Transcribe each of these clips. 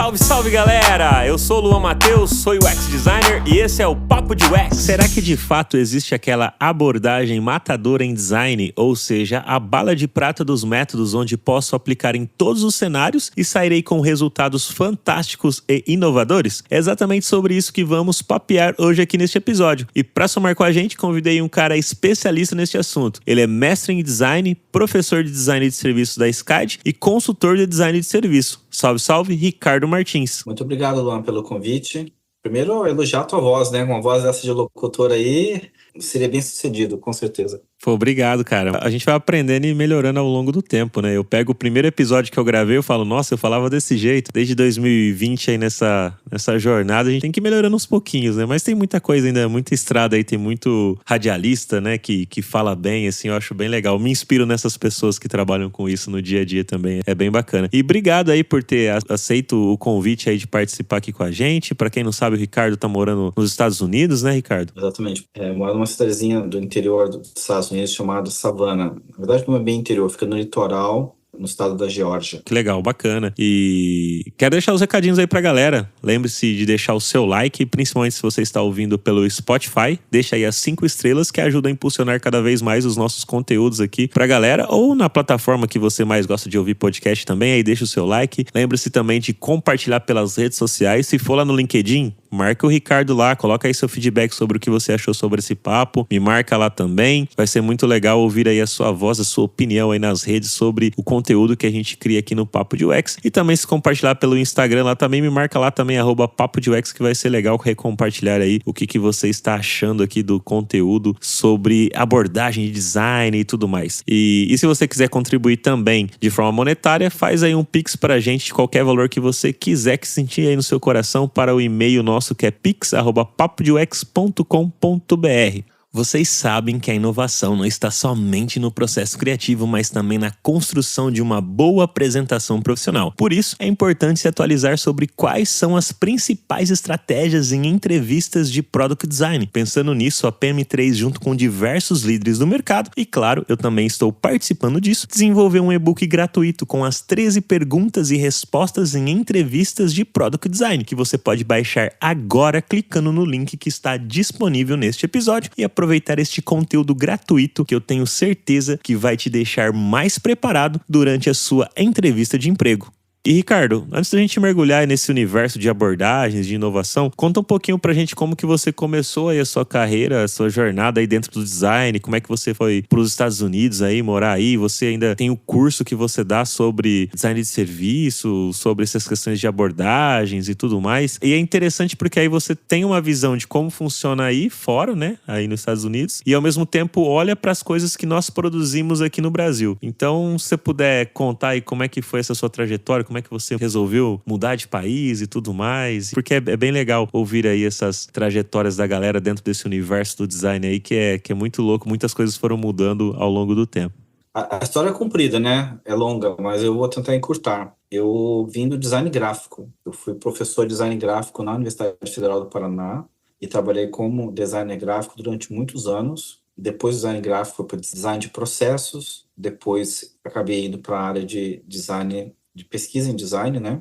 Salve, salve galera! Eu sou o Luan Matheus, sou UX Designer e esse é o Papo de UX. Será que de fato existe aquela abordagem matadora em design, ou seja, a bala de prata dos métodos onde posso aplicar em todos os cenários e sairei com resultados fantásticos e inovadores? É exatamente sobre isso que vamos papear hoje aqui neste episódio. E para somar com a gente, convidei um cara especialista neste assunto. Ele é mestre em design, professor de design de serviços da SCAD e consultor de design de serviço. Salve, salve, Ricardo Martins. Muito obrigado, Luan, pelo convite. Primeiro, elogiar a tua voz, né? Uma voz dessa de locutor aí, seria bem sucedido, com certeza. Pô, obrigado, cara. A gente vai aprendendo e melhorando ao longo do tempo, né? Eu pego o primeiro episódio que eu gravei, eu falo, nossa, eu falava desse jeito. Desde 2020 aí nessa jornada, a gente tem que ir melhorando uns pouquinhos, né? Mas tem muita coisa ainda, muita estrada aí, tem muito radialista, né? Que fala bem, assim, eu acho bem legal. Me inspiro nessas pessoas que trabalham com isso no dia a dia também. É bem bacana. E obrigado aí por ter aceito o convite aí de participar aqui com a gente. Pra quem não sabe, o Ricardo tá morando nos Estados Unidos, né, Ricardo? Exatamente. Moro numa cidadezinha do interior dos Estados Unidos chamado Savannah. Na verdade, não é bem interior, fica no litoral, no estado da Geórgia. Que legal, bacana. E quero deixar os recadinhos aí pra galera. Lembre-se de deixar o seu like, principalmente se você está ouvindo pelo Spotify. Deixa aí as 5 estrelas que ajudam a impulsionar cada vez mais os nossos conteúdos aqui pra galera. Ou na plataforma que você mais gosta de ouvir podcast também, aí deixa o seu like. Lembre-se também de compartilhar pelas redes sociais. Se for lá no LinkedIn, marca o Ricardo lá, coloca aí seu feedback sobre o que você achou sobre esse papo. Me marca lá também. Vai ser muito legal ouvir aí a sua voz, a sua opinião aí nas redes sobre o conteúdo que a gente cria aqui no Papo de UX. E também se compartilhar pelo Instagram lá também, me marca lá também, @Papo de UX, que vai ser legal recompartilhar aí o que você está achando aqui do conteúdo sobre abordagem de design e tudo mais. E se você quiser contribuir também de forma monetária, faz aí um Pix pra gente de qualquer valor que você quiser, que sentir aí no seu coração, para o e-mail nosso que é pix@papodeux.com.br. Vocês sabem que a inovação não está somente no processo criativo, mas também na construção de uma boa apresentação profissional. Por isso, é importante se atualizar sobre quais são as principais estratégias em entrevistas de Product Design. Pensando nisso, a PM3, junto com diversos líderes do mercado, e claro, eu também estou participando disso, desenvolveu um e-book gratuito com as 13 perguntas e respostas em entrevistas de Product Design, que você pode baixar agora clicando no link que está disponível neste episódio e aproveitar este conteúdo gratuito que eu tenho certeza que vai te deixar mais preparado durante a sua entrevista de emprego. E Ricardo, antes da gente mergulhar nesse universo de abordagens, de inovação, conta um pouquinho pra gente como que você começou aí a sua carreira, a sua jornada aí dentro do design, como é que você foi pros Estados Unidos aí, morar aí, você ainda tem o curso que você dá sobre design de serviço, sobre essas questões de abordagens e tudo mais. E é interessante porque aí você tem uma visão de como funciona aí fora, né, aí nos Estados Unidos, e ao mesmo tempo olha para as coisas que nós produzimos aqui no Brasil. Então, se você puder contar aí como é que foi essa sua trajetória, como é que você resolveu mudar de país e tudo mais, porque é bem legal ouvir aí essas trajetórias da galera dentro desse universo do design aí, que é muito louco, muitas coisas foram mudando ao longo do tempo. A história é comprida, né? É longa, mas eu vou tentar encurtar. Eu vim do design gráfico. Eu fui professor de design gráfico na Universidade Federal do Paraná e trabalhei como designer gráfico durante muitos anos. Depois do design gráfico, foi para design de processos. Depois, acabei indo para a área de design, de pesquisa em design, né?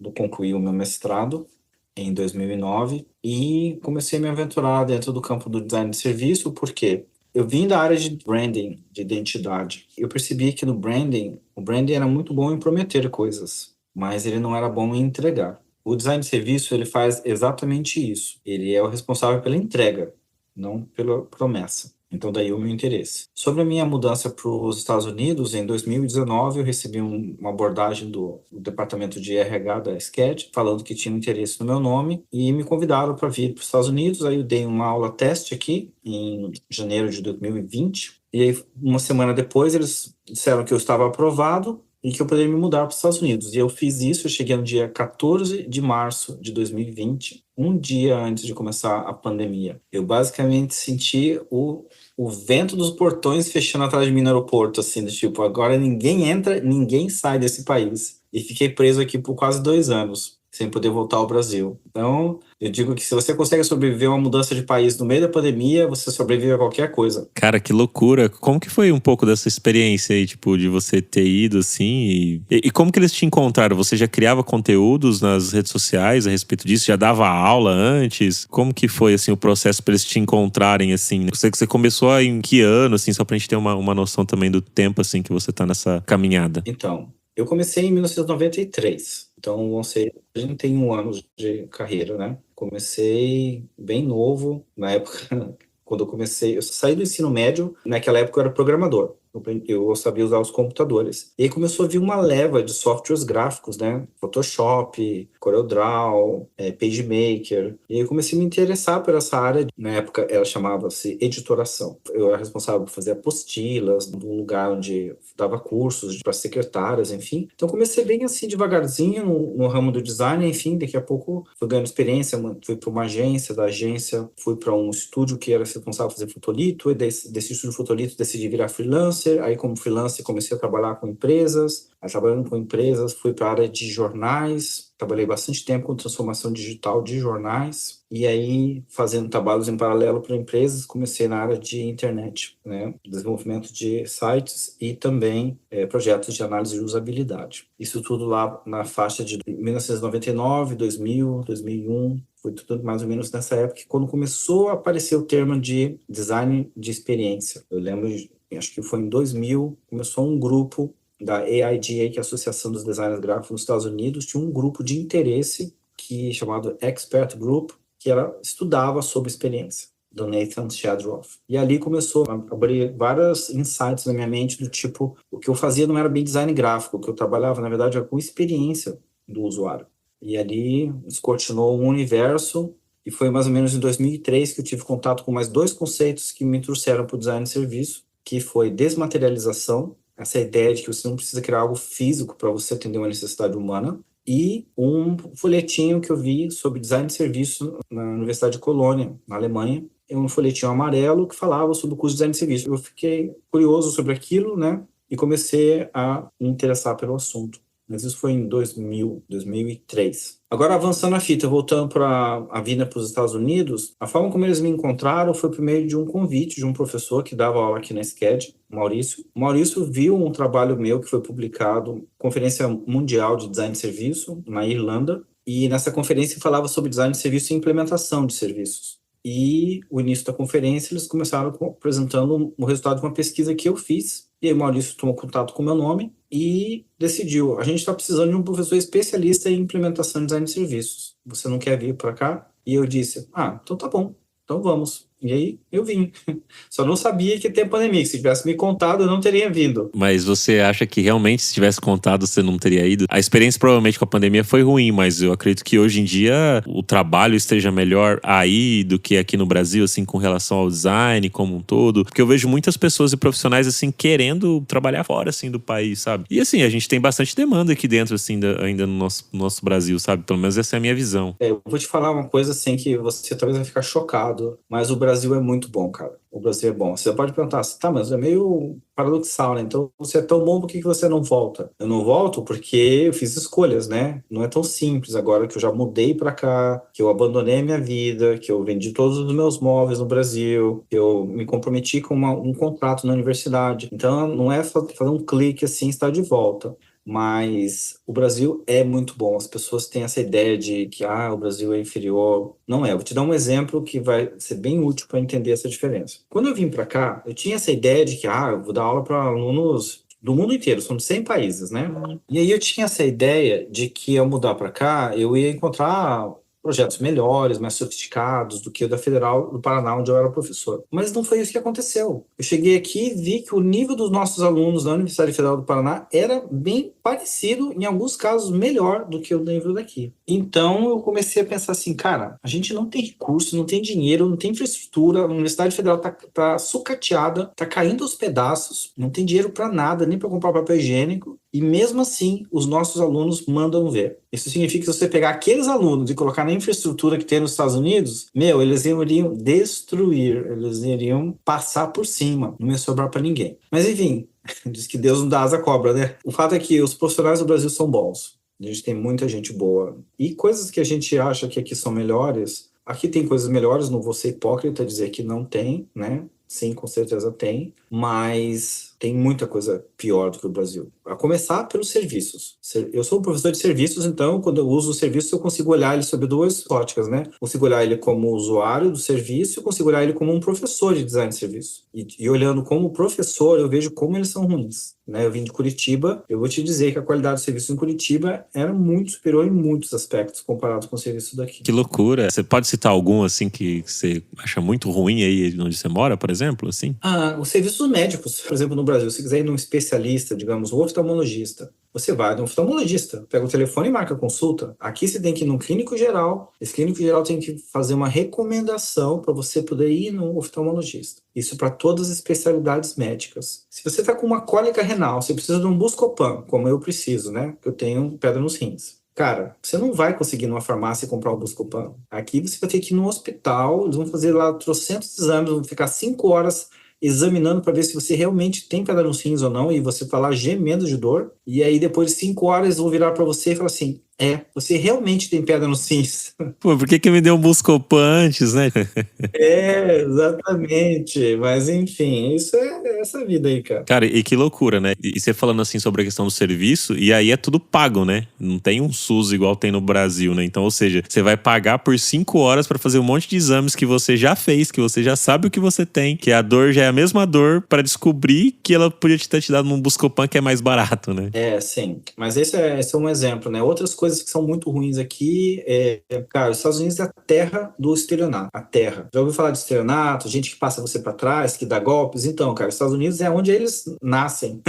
Eu concluí o meu mestrado em 2009 e comecei a me aventurar dentro do campo do design de serviço, porque eu vim da área de branding, de identidade. Eu percebi que no branding, o branding era muito bom em prometer coisas, mas ele não era bom em entregar. O design de serviço, ele faz exatamente isso. Ele é o responsável pela entrega, não pela promessa. Então, daí o meu interesse. Sobre a minha mudança para os Estados Unidos, em 2019, eu recebi uma abordagem do departamento de RH da SCAD, falando que tinha interesse no meu nome, e me convidaram para vir para os Estados Unidos. Aí eu dei uma aula teste aqui, em janeiro de 2020, e aí, uma semana depois, eles disseram que eu estava aprovado e que eu poderia me mudar para os Estados Unidos. E eu fiz isso, eu cheguei no dia 14 de março de 2020, um dia antes de começar a pandemia. Eu basicamente senti o vento dos portões fechando atrás de mim no aeroporto, assim, do tipo, agora ninguém entra, ninguém sai desse país. E fiquei preso aqui por quase 2 anos. sem poder voltar ao Brasil. Então, eu digo que se você consegue sobreviver a uma mudança de país no meio da pandemia, você sobrevive a qualquer coisa. Cara, que loucura. Como que foi um pouco dessa experiência aí, tipo, de você ter ido assim? E como que eles te encontraram? Você já criava conteúdos nas redes sociais a respeito disso? Já dava aula antes? Como que foi, assim, o processo para eles te encontrarem, assim? Você começou em que ano, assim, só pra gente ter uma noção também do tempo, assim, que você tá nessa caminhada? Então, eu comecei em 1993. Então, vão ser 31 anos de carreira, né? Comecei bem novo, na época, quando eu comecei, eu saí do ensino médio, naquela época eu era programador. Eu sabia usar os computadores. E aí começou a vir uma leva de softwares gráficos, né? Photoshop, CorelDRAW, PageMaker. E aí eu comecei a me interessar por essa área. Na época ela chamava-se editoração. Eu era responsável por fazer apostilas, num lugar onde dava cursos para secretárias, enfim. Então comecei bem assim, devagarzinho, no ramo do design, enfim. Daqui a pouco fui ganhando experiência, fui para uma agência, da agência fui para um estúdio que era responsável por fazer fotolito, e desse estúdio fotolito decidi virar freelancer. Aí, como freelancer, comecei a trabalhar com empresas. Aí, trabalhando com empresas, fui para a área de jornais. Trabalhei bastante tempo com transformação digital de jornais. E aí, fazendo trabalhos em paralelo para empresas, comecei na área de internet, né? Desenvolvimento de sites e também projetos de análise de usabilidade. Isso tudo lá na faixa de 1999, 2000, 2001. Foi tudo mais ou menos nessa época, quando começou a aparecer o termo de design de experiência. Eu lembro, acho que foi em 2000, começou um grupo da AIGA, que é a Associação dos Designers Gráficos nos Estados Unidos, tinha um grupo de interesse chamado Expert Group, que estudava sobre experiência, do Nathan Shadroff. E ali começou a abrir vários insights na minha mente, do tipo, o que eu fazia não era bem design gráfico, o que eu trabalhava, na verdade, era com experiência do usuário. E ali descortinou um universo, e foi mais ou menos em 2003 que eu tive contato com mais dois conceitos que me trouxeram para o design de serviço, que foi desmaterialização, essa ideia de que você não precisa criar algo físico para você atender uma necessidade humana, e um folhetinho que eu vi sobre design de serviço na Universidade de Colônia, na Alemanha. É um folhetinho amarelo que falava sobre o curso de design de serviço. Eu fiquei curioso sobre aquilo, né? E comecei a me interessar pelo assunto. Mas isso foi em 2000, 2003. Agora, avançando a fita, voltando para a vinda para os Estados Unidos, a forma como eles me encontraram foi por meio de um convite de um professor que dava aula aqui na SCAD, o Maurício. O Maurício viu um trabalho meu que foi publicado, Conferência Mundial de Design de Serviço, na Irlanda, e nessa conferência falava sobre design de serviço e implementação de serviços. E o início da conferência, eles começaram apresentando o resultado de uma pesquisa que eu fiz. E aí o Maurício tomou contato com o meu nome e decidiu, a gente está precisando de um professor especialista em implementação de design de serviços. Você não quer vir para cá? E eu disse, então tá bom, então vamos. E aí eu vim. Só não sabia que ia ter pandemia, que se tivesse me contado eu não teria vindo. Mas você acha que realmente, se tivesse contado, você não teria ido? A experiência provavelmente com a pandemia foi ruim, mas eu acredito que hoje em dia o trabalho esteja melhor aí do que aqui no Brasil, assim, com relação ao design como um todo. Porque eu vejo muitas pessoas e profissionais, assim, querendo trabalhar fora, assim, do país, sabe? E assim, a gente tem bastante demanda aqui dentro, assim, ainda no nosso Brasil, sabe? Pelo menos essa é a minha visão. Eu vou te falar uma coisa, assim, que você talvez vai ficar chocado, mas o Brasil é muito bom, cara. O Brasil é bom. Você pode perguntar, tá, mas é meio paradoxal, né? Então, você é tão bom, por que você não volta? Eu não volto porque eu fiz escolhas, né? Não é tão simples agora que eu já mudei pra cá, que eu abandonei a minha vida, que eu vendi todos os meus móveis no Brasil, que eu me comprometi com um contrato na universidade. Então, não é fazer um clique assim e estar de volta. Mas o Brasil é muito bom. As pessoas têm essa ideia de que o Brasil é inferior. Não é. Eu vou te dar um exemplo que vai ser bem útil para entender essa diferença. Quando eu vim para cá, eu tinha essa ideia de que eu vou dar aula para alunos do mundo inteiro, são de 100 países, né? E aí eu tinha essa ideia de que ao mudar para cá, eu ia encontrar projetos melhores, mais sofisticados do que o da Federal do Paraná, onde eu era professor. Mas não foi isso que aconteceu. Eu cheguei aqui e vi que o nível dos nossos alunos da Universidade Federal do Paraná era bem parecido, em alguns casos melhor do que o nível daqui. Então eu comecei a pensar assim, cara, a gente não tem recurso, não tem dinheiro, não tem infraestrutura, a Universidade Federal tá sucateada, tá caindo aos pedaços, não tem dinheiro para nada, nem para comprar papel higiênico. E mesmo assim, os nossos alunos mandam ver. Isso significa que se você pegar aqueles alunos e colocar na infraestrutura que tem nos Estados Unidos, eles iriam destruir, eles iriam passar por cima, não ia sobrar para ninguém. Mas enfim, diz que Deus não dá asa à cobra, né? O fato é que os profissionais do Brasil são bons. A gente tem muita gente boa. E coisas que a gente acha que aqui são melhores, aqui tem coisas melhores, não vou ser hipócrita dizer que não tem, né? Sim, com certeza tem, mas tem muita coisa pior do que o Brasil. A começar pelos serviços. Eu sou um professor de serviços, então, quando eu uso o serviço, eu consigo olhar ele sob duas óticas, né? Consigo olhar ele como usuário do serviço e consigo olhar ele como um professor de design de serviço. E olhando como professor, eu vejo como eles são ruins, né? Eu vim de Curitiba, eu vou te dizer que a qualidade do serviço em Curitiba era muito superior em muitos aspectos comparado com o serviço daqui. Que loucura. Você pode citar algum, assim, que você acha muito ruim aí onde você mora, por exemplo, assim? Os serviços médicos, por exemplo, no Brasil, se quiser ir num especialista, digamos, um oftalmologista, você vai no oftalmologista, pega o telefone e marca a consulta. Aqui você tem que ir num clínico geral, esse clínico geral tem que fazer uma recomendação para você poder ir no oftalmologista. Isso para todas as especialidades médicas. Se você está com uma cólica renal, você precisa de um Buscopan, como eu preciso, né? Que eu tenho pedra nos rins. Cara, você não vai conseguir numa farmácia comprar um Buscopan. Aqui você vai ter que ir no hospital, eles vão fazer lá trocentos exames, vão ficar 5 horas examinando para ver se você realmente tem pedra nos rins ou não, e você tá lá gemendo de dor, e aí depois de 5 horas eles vão virar para você e falar assim, você realmente tem pedra nos rins. Pô, por que me deu um Buscopan antes, né? Exatamente, mas enfim, isso é essa vida aí, cara. Cara, e que loucura, né? E você falando assim sobre a questão do serviço, e aí é tudo pago, né? Não tem um SUS igual tem no Brasil, né? Então, ou seja, você vai pagar por 5 horas pra fazer um monte de exames que você já fez, que você já sabe o que você tem, que a dor já é a mesma dor, pra descobrir que ela podia ter te dado um Buscopan que é mais barato, né? Sim. Mas esse é um exemplo, né? Outras coisas que são muito ruins aqui, cara, os Estados Unidos é a terra do estelionato. A terra. Já ouviu falar de estelionato? Gente que passa você pra trás, que dá golpes? Então, cara, os Estados Unidos é onde eles nascem.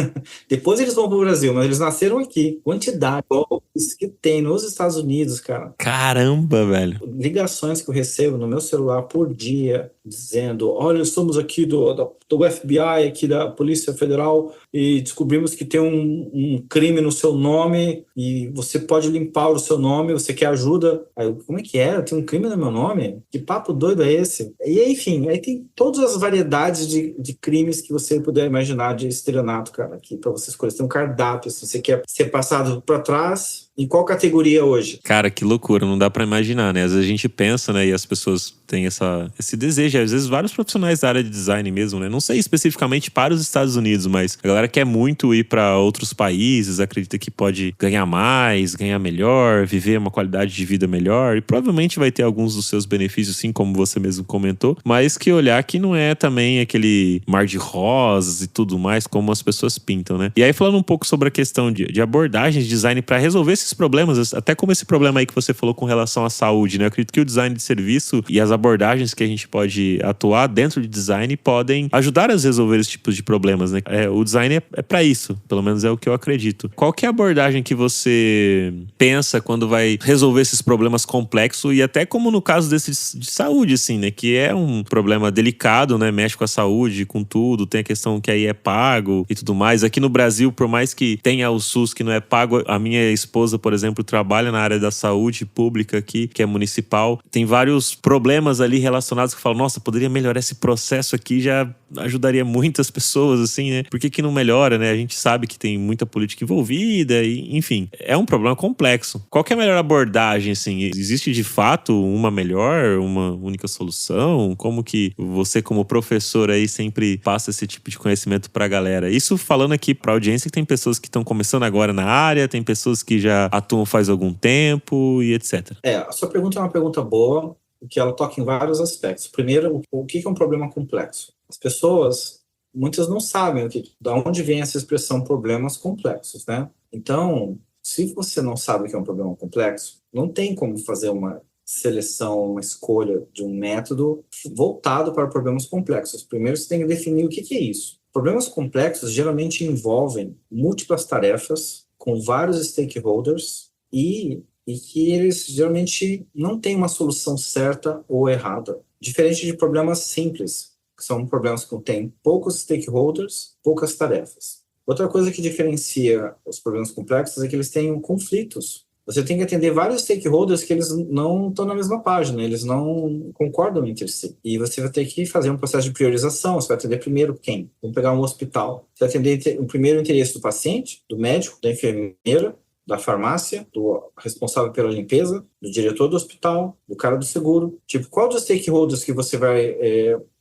Depois eles vão pro Brasil, mas eles nasceram aqui. Quantidade de golpes que tem nos Estados Unidos, cara. Caramba, velho. Ligações que eu recebo no meu celular por dia, dizendo, olha, somos aqui do FBI, aqui da Polícia Federal, e descobrimos que tem um crime no seu nome, e você pode limpar o seu nome, você quer ajuda? Aí eu, como é que é? Tem um crime no meu nome? Que papo doido é esse? E enfim, aí tem todas as variedades de crimes que você puder imaginar de estelionato, cara, aqui pra você escolher. Tem um cardápio, se você quer ser passado pra trás, em qual categoria hoje? Cara, que loucura, não dá pra imaginar, né? Às vezes a gente pensa, né, e as pessoas têm esse desejo, às vezes vários profissionais da área de design mesmo, né? Não sei especificamente para os Estados Unidos, mas a galera quer muito ir pra outros países, acredita que pode ganhar mais, ganhar melhor, viver uma qualidade de vida melhor, e provavelmente vai ter alguns dos seus benefícios, sim, como você mesmo comentou, mas que olhar que não é também aquele mar de rosas e tudo mais, como as pessoas pintam, né? E aí, falando um pouco sobre a questão de abordagens de design para resolver esses problemas, até como esse problema aí que você falou com relação à saúde, né? Eu acredito que o design de serviço e as abordagens que a gente pode atuar dentro de design podem ajudar a resolver esse tipo de problemas, né? O design é para isso, pelo menos é o que eu acredito. Qual que é a abordagem que você pensa quando vai resolver esses problemas complexos, e até como no caso desse de saúde, assim, né? Que é um problema delicado, né? Mexe com a saúde, com tudo, tem a questão que aí é pago e tudo mais. Aqui no Brasil, por mais que tenha o SUS que não é pago, a minha esposa, por exemplo, trabalha na área da saúde pública aqui, que é municipal. Tem vários problemas ali relacionados que falam, nossa, poderia melhorar esse processo aqui, já ajudaria muitas pessoas, assim, né? Por que não melhora, né? A gente sabe que tem muita política envolvida e, enfim, é um problema complexo. Qual que é a melhor abordagem, assim? Existe de fato uma melhor, uma única solução? Como que você, como professor aí, sempre passa esse tipo de conhecimento pra galera? Isso falando aqui pra audiência, que tem pessoas que estão começando agora na área, tem pessoas que já atuam faz algum tempo e etc. A sua pergunta é uma pergunta boa, porque ela toca em vários aspectos. Primeiro, o que é um problema complexo? As pessoas, muitas não sabem da onde vem essa expressão problemas complexos, né? Então, se você não sabe o que é um problema complexo, não tem como fazer uma seleção, uma escolha de um método voltado para problemas complexos. Primeiro, você tem que definir o que é isso. Problemas complexos geralmente envolvem múltiplas tarefas com vários stakeholders e que eles geralmente não têm uma solução certa ou errada. Diferente de problemas simples, que são problemas que têm poucos stakeholders, poucas tarefas. Outra coisa que diferencia os problemas complexos é que eles têm conflitos. Você tem que atender vários stakeholders que eles não estão na mesma página, eles não concordam entre si. E você vai ter que fazer um processo de priorização. Você vai atender primeiro quem? Vamos pegar um hospital. Você vai atender o primeiro interesse do paciente, do médico, da enfermeira, da farmácia, do responsável pela limpeza, do diretor do hospital, do cara do seguro. Tipo, qual dos stakeholders que você vai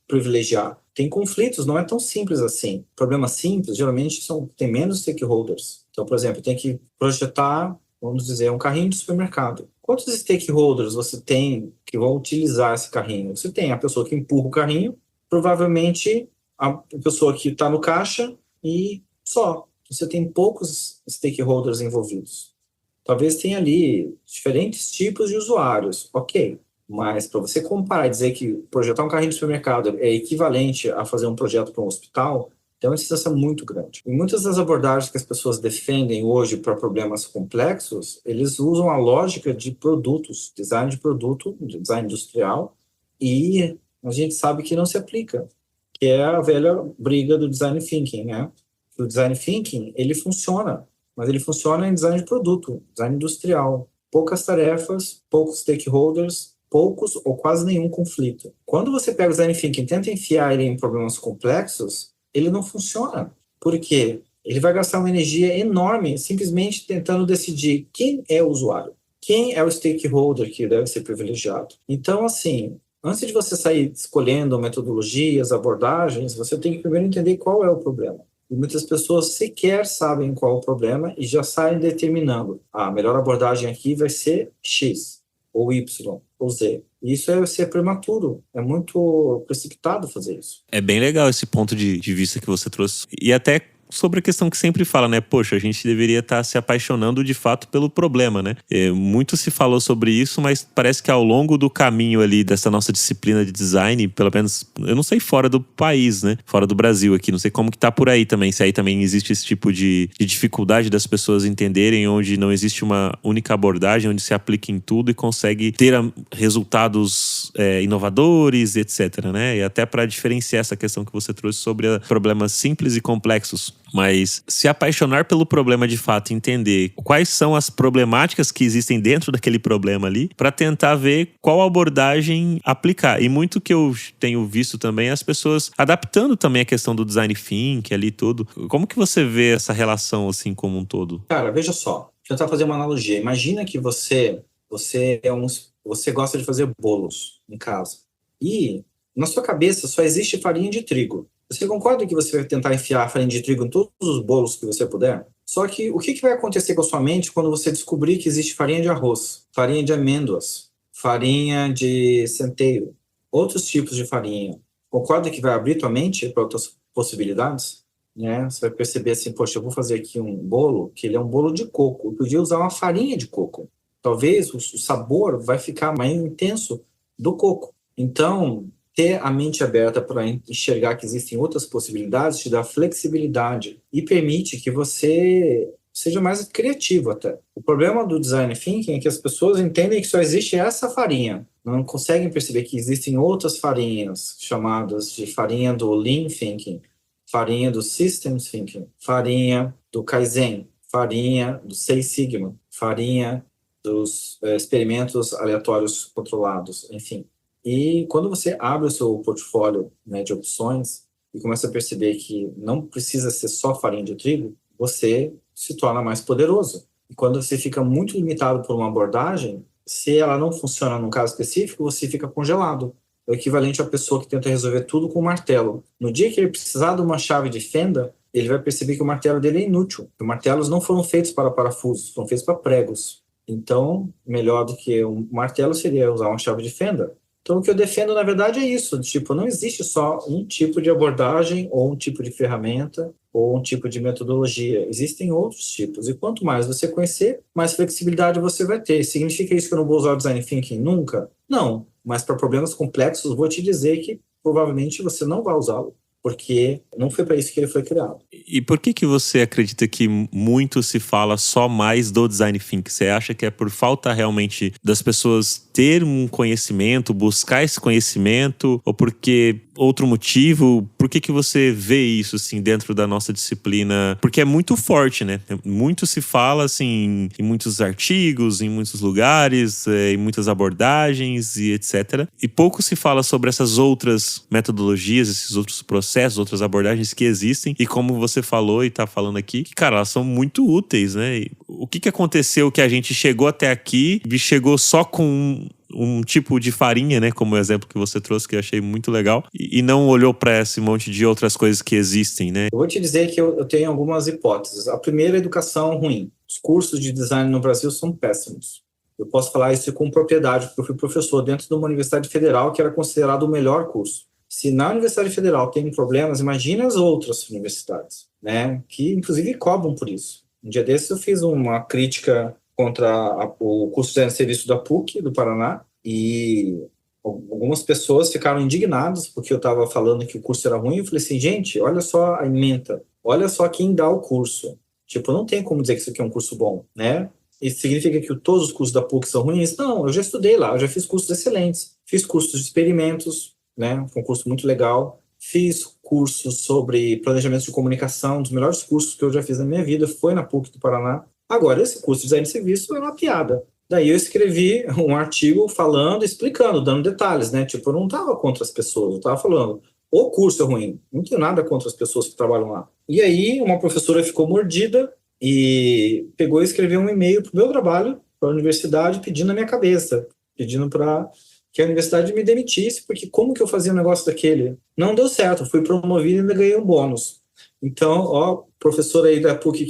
privilegiar? Tem conflitos, não é tão simples assim. Problemas simples, geralmente, tem menos stakeholders. Então, por exemplo, tem que projetar, vamos dizer, um carrinho de supermercado. Quantos stakeholders você tem que vão utilizar esse carrinho? Você tem a pessoa que empurra o carrinho, provavelmente a pessoa que está no caixa e só. Você tem poucos stakeholders envolvidos. Talvez tenha ali diferentes tipos de usuários, ok. Mas para você comparar e dizer que projetar um carrinho de supermercado é equivalente a fazer um projeto para um hospital, tem uma distância muito grande. E muitas das abordagens que as pessoas defendem hoje para problemas complexos, eles usam a lógica de produtos, design de produto, design industrial, e a gente sabe que não se aplica, que é a velha briga do design thinking, né? O design thinking, ele funciona, mas ele funciona em design de produto, design industrial. Poucas tarefas, poucos stakeholders, poucos ou quase nenhum conflito. Quando você pega o design thinking e tenta enfiar ele em problemas complexos, ele não funciona. Por quê? Ele vai gastar uma energia enorme simplesmente tentando decidir quem é o usuário, quem é o stakeholder que deve ser privilegiado. Então, assim, antes de você sair escolhendo metodologias, abordagens, você tem que primeiro entender qual é o problema. E muitas pessoas sequer sabem qual é o problema e já saem determinando: a melhor abordagem aqui vai ser X, ou Y, ou Z. E isso é ser prematuro. É muito precipitado fazer isso. É bem legal esse ponto de vista que você trouxe. E até sobre a questão que sempre fala, né? Poxa, a gente deveria estar se apaixonando de fato pelo problema, né? Muito se falou sobre isso, mas parece que ao longo do caminho ali dessa nossa disciplina de design, pelo menos, eu não sei fora do país, né? Fora do Brasil aqui, não sei como que tá por aí também, se aí também existe esse tipo de dificuldade das pessoas entenderem, onde não existe uma única abordagem, onde se aplica em tudo e consegue ter resultados inovadores, etc, né? E até para diferenciar essa questão que você trouxe sobre problemas simples e complexos. Mas se apaixonar pelo problema de fato, entender quais são as problemáticas que existem dentro daquele problema ali, para tentar ver qual abordagem aplicar. E muito que eu tenho visto também é as pessoas adaptando também a questão do design thinking ali tudo. Como que você vê essa relação assim como um todo? Cara, veja só, vou tentar fazer uma analogia. Imagina que você gosta de fazer bolos em casa e na sua cabeça só existe farinha de trigo. Você concorda que você vai tentar enfiar farinha de trigo em todos os bolos que você puder? Só que o que vai acontecer com a sua mente quando você descobrir que existe farinha de arroz, farinha de amêndoas, farinha de centeio, outros tipos de farinha? Concorda que vai abrir tua mente para outras possibilidades? Né? Você vai perceber assim, poxa, eu vou fazer aqui um bolo, que ele é um bolo de coco. Eu podia usar uma farinha de coco. Talvez o sabor vai ficar mais intenso do coco. Então, ter a mente aberta para enxergar que existem outras possibilidades te dá flexibilidade e permite que você seja mais criativo até. O problema do design thinking é que as pessoas entendem que só existe essa farinha. Não conseguem perceber que existem outras farinhas, chamadas de farinha do Lean Thinking, farinha do Systems Thinking, farinha do Kaizen, farinha do Six Sigma, farinha dos experimentos aleatórios controlados, enfim. E quando você abre o seu portfólio, né, de opções e começa a perceber que não precisa ser só farinha de trigo, você se torna mais poderoso. E quando você fica muito limitado por uma abordagem, se ela não funciona num caso específico, você fica congelado. É o equivalente à pessoa que tenta resolver tudo com um martelo. No dia que ele precisar de uma chave de fenda, ele vai perceber que o martelo dele é inútil. Os martelos não foram feitos para parafusos, foram feitos para pregos. Então, melhor do que um martelo seria usar uma chave de fenda. Então, o que eu defendo, na verdade, é isso. Tipo, não existe só um tipo de abordagem ou um tipo de ferramenta ou um tipo de metodologia. Existem outros tipos. E quanto mais você conhecer, mais flexibilidade você vai ter. Significa isso que eu não vou usar o design thinking nunca? Não. Mas para problemas complexos, vou te dizer que provavelmente você não vai usá-lo, porque não foi para isso que ele foi criado. E por que você acredita que muito se fala só mais do design thinking? Você acha que é por falta realmente das pessoas ter um conhecimento, buscar esse conhecimento, ou porque outro motivo? Por que você vê isso assim dentro da nossa disciplina? Porque é muito forte, né? Muito se fala assim em muitos artigos, em muitos lugares, em muitas abordagens e etc. E pouco se fala sobre essas outras metodologias, esses outros processos processos, outras abordagens que existem e como você falou e tá falando aqui, que, cara, elas são muito úteis, né? E o que aconteceu que a gente chegou até aqui e chegou só com um tipo de farinha, né? Como o exemplo que você trouxe, que eu achei muito legal, e não olhou para esse monte de outras coisas que existem, né? Eu vou te dizer que eu tenho algumas hipóteses. A primeira, a educação ruim. Os cursos de design no Brasil são péssimos. Eu posso falar isso com propriedade, porque eu fui professor dentro de uma universidade federal que era considerado o melhor curso. Se na Universidade Federal tem problemas, imagine as outras universidades, né? Que inclusive cobram por isso. Um dia desses eu fiz uma crítica contra o curso de serviço da PUC, do Paraná, e algumas pessoas ficaram indignadas porque eu estava falando que o curso era ruim. Eu falei assim, gente, olha só a ementa, olha só quem dá o curso. Tipo, não tem como dizer que isso aqui é um curso bom, né? Isso significa que todos os cursos da PUC são ruins? Não, eu já estudei lá, eu já fiz cursos excelentes. Fiz cursos de experimentos, né? Foi um curso muito legal. Fiz cursos sobre planejamento de comunicação, um dos melhores cursos que eu já fiz na minha vida foi na PUC do Paraná. Agora, esse curso de design de serviço é uma piada. Daí eu escrevi um artigo falando, explicando, dando detalhes, né? Tipo, eu não estava contra as pessoas, eu estava falando, o curso é ruim, não tenho nada contra as pessoas que trabalham lá. E aí uma professora ficou mordida e pegou e escreveu um e-mail para o meu trabalho, para a universidade, pedindo a minha cabeça, pedindo para que a universidade me demitisse, porque como que eu fazia um negócio daquele? Não deu certo, fui promovido e ainda ganhei um bônus. Então, ó, professor aí da PUC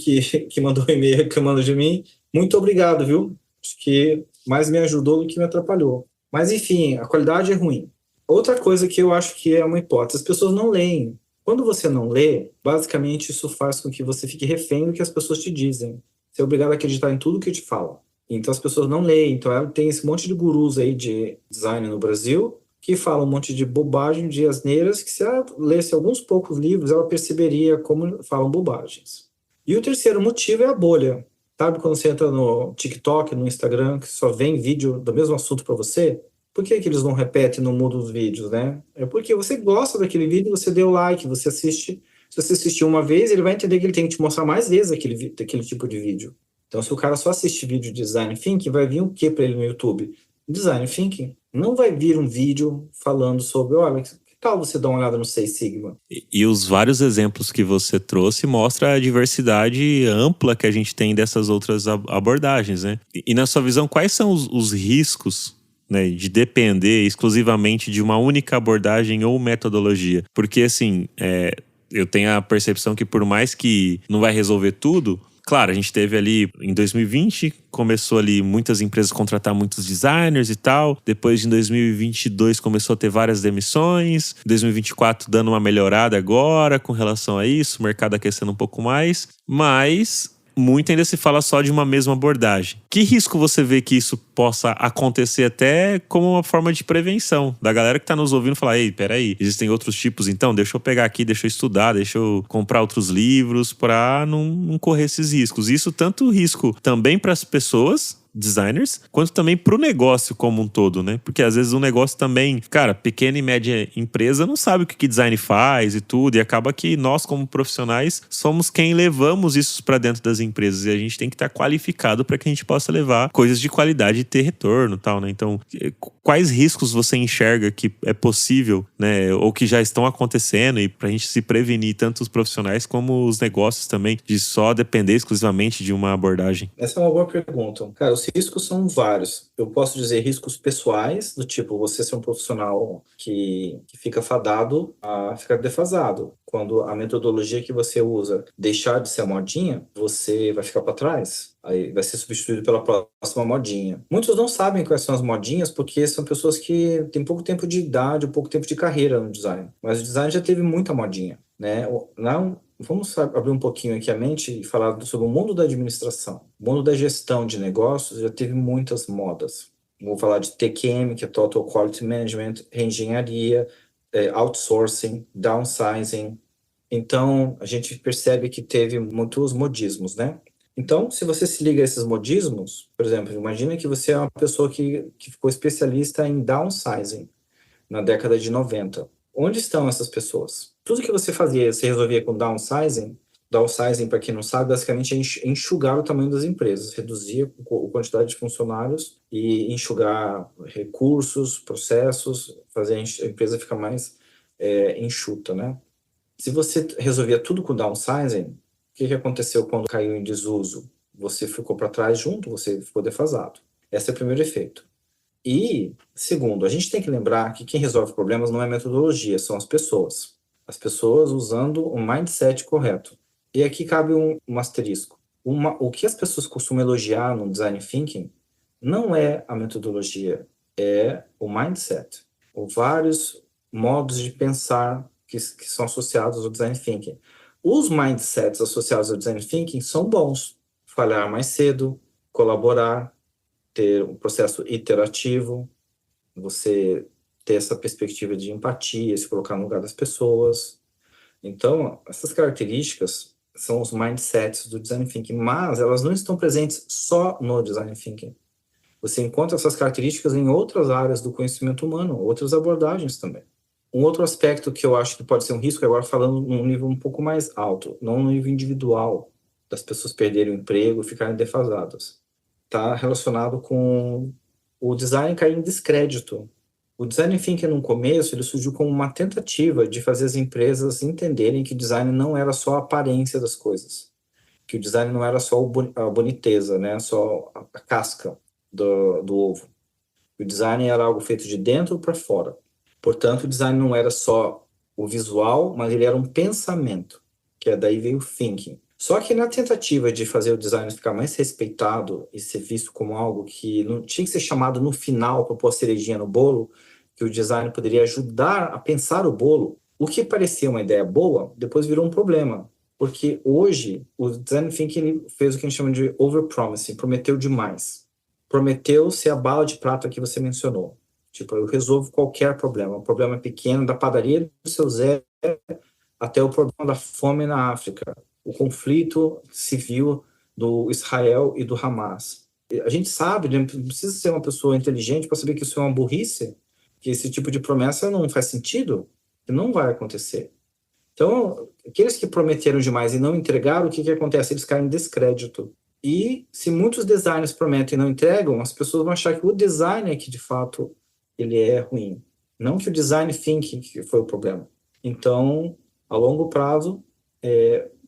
que mandou um e-mail reclamando de mim, muito obrigado, viu? Acho que mais me ajudou do que me atrapalhou. Mas, enfim, a qualidade é ruim. Outra coisa que eu acho que é uma hipótese, as pessoas não leem. Quando você não lê, basicamente isso faz com que você fique refém do que as pessoas te dizem. Você é obrigado a acreditar em tudo que te falam. Então as pessoas não leem. Então ela tem esse monte de gurus aí de design no Brasil que falam um monte de bobagem, de asneiras, que se ela lesse alguns poucos livros, ela perceberia como falam bobagens. E o terceiro motivo é a bolha. Sabe quando você entra no TikTok, no Instagram, que só vem vídeo do mesmo assunto para você? Por que eles não repetem no mundo dos vídeos, né? É porque você gosta daquele vídeo, você deu like, você assiste. Se você assistiu uma vez, ele vai entender que ele tem que te mostrar mais vezes aquele tipo de vídeo. Então, se o cara só assiste vídeo de design thinking, vai vir o que para ele no YouTube? Design thinking. Não vai vir um vídeo falando sobre, olha, que tal você dar uma olhada no Seis Sigma? E os vários exemplos que você trouxe mostram a diversidade ampla que a gente tem dessas outras abordagens, né? E na sua visão, quais são os riscos, né, de depender exclusivamente de uma única abordagem ou metodologia? Porque, assim, eu tenho a percepção que por mais que não vai resolver tudo, claro, a gente teve ali, em 2020, começou ali muitas empresas a contratar muitos designers e tal. Depois, em 2022, começou a ter várias demissões. Em 2024, dando uma melhorada agora com relação a isso, o mercado aquecendo um pouco mais. Mas muito ainda se fala só de uma mesma abordagem. Que risco você vê que isso possa acontecer até como uma forma de prevenção da galera que tá nos ouvindo falar, ei, peraí, existem outros tipos então? Deixa eu pegar aqui, deixa eu estudar, deixa eu comprar outros livros para não correr esses riscos. Isso tanto risco também para as pessoas, designers, quanto também pro negócio como um todo, né? Porque às vezes o negócio também, cara, pequena e média empresa não sabe o que design faz e tudo, e acaba que nós como profissionais somos quem levamos isso para dentro das empresas, e a gente tem que estar qualificado para que a gente possa levar coisas de qualidade e ter retorno e tal, né? Então, quais riscos você enxerga que é possível, né, ou que já estão acontecendo, e pra gente se prevenir, tanto os profissionais como os negócios também, de só depender exclusivamente de uma abordagem? Essa é uma boa pergunta. Cara, os riscos são vários. Eu posso dizer riscos pessoais, do tipo, você ser um profissional que fica fadado a ficar defasado. Quando a metodologia que você usa deixar de ser a modinha, você vai ficar para trás. Aí vai ser substituído pela próxima modinha. Muitos não sabem quais são as modinhas porque são pessoas que têm pouco tempo de idade, pouco tempo de carreira no design. Mas o design já teve muita modinha, né? Não, vamos abrir um pouquinho aqui a mente e falar sobre o mundo da administração. O mundo da gestão de negócios já teve muitas modas. Vou falar de TQM, que é Total Quality Management, reengenharia, outsourcing, downsizing. Então, a gente percebe que teve muitos modismos, né? Então, se você se liga a esses modismos, por exemplo, imagina que você é uma pessoa que ficou especialista em downsizing na década de 90. Onde estão essas pessoas? Tudo que você fazia, você resolvia com downsizing. Downsizing, para quem não sabe, basicamente é enxugar o tamanho das empresas, reduzir a quantidade de funcionários e enxugar recursos, processos, fazer a empresa ficar mais enxuta, né? Se você resolvia tudo com downsizing, o que aconteceu quando caiu em desuso? Você ficou para trás junto, você ficou defasado. Esse é o primeiro efeito. E, segundo, a gente tem que lembrar que quem resolve problemas não é metodologia, são as pessoas. As pessoas usando o mindset correto. E aqui cabe um asterisco. O que as pessoas costumam elogiar no design thinking não é a metodologia, é o mindset. Ou vários modos de pensar que são associados ao design thinking. Os mindsets associados ao design thinking são bons. Falhar mais cedo, colaborar, ter um processo iterativo, você ter essa perspectiva de empatia, se colocar no lugar das pessoas. Então, essas características são os mindsets do design thinking, mas elas não estão presentes só no design thinking. Você encontra essas características em outras áreas do conhecimento humano, outras abordagens também. Um outro aspecto que eu acho que pode ser um risco, agora falando num nível um pouco mais alto, não no nível individual, das pessoas perderem o emprego e ficarem defasadas, está relacionado com o design cair em descrédito. O design thinking, no começo, ele surgiu como uma tentativa de fazer as empresas entenderem que o design não era só a aparência das coisas, que o design não era só a boniteza, né? Só a casca do ovo. O design era algo feito de dentro para fora. Portanto, o design não era só o visual, mas ele era um pensamento, que daí veio o thinking. Só que na tentativa de fazer o design ficar mais respeitado e ser visto como algo que não tinha que ser chamado no final para pôr a cerejinha no bolo, que o design poderia ajudar a pensar o bolo, o que parecia uma ideia boa, depois virou um problema. Porque hoje, o design thinking fez o que a gente chama de overpromising, prometeu demais. Prometeu ser a bala de prata que você mencionou. Tipo, eu resolvo qualquer problema. O problema pequeno, da padaria do seu Zé até o problema da fome na África. O conflito civil do Israel e do Hamas. A gente sabe, não precisa ser uma pessoa inteligente para saber que isso é uma burrice, que esse tipo de promessa não faz sentido, que não vai acontecer. Então, aqueles que prometeram demais e não entregaram, o que acontece? Eles caem em descrédito. E se muitos designers prometem e não entregam, as pessoas vão achar que o design é que, de fato, ele é ruim. Não que o design thinking que foi o problema. Então, a longo prazo,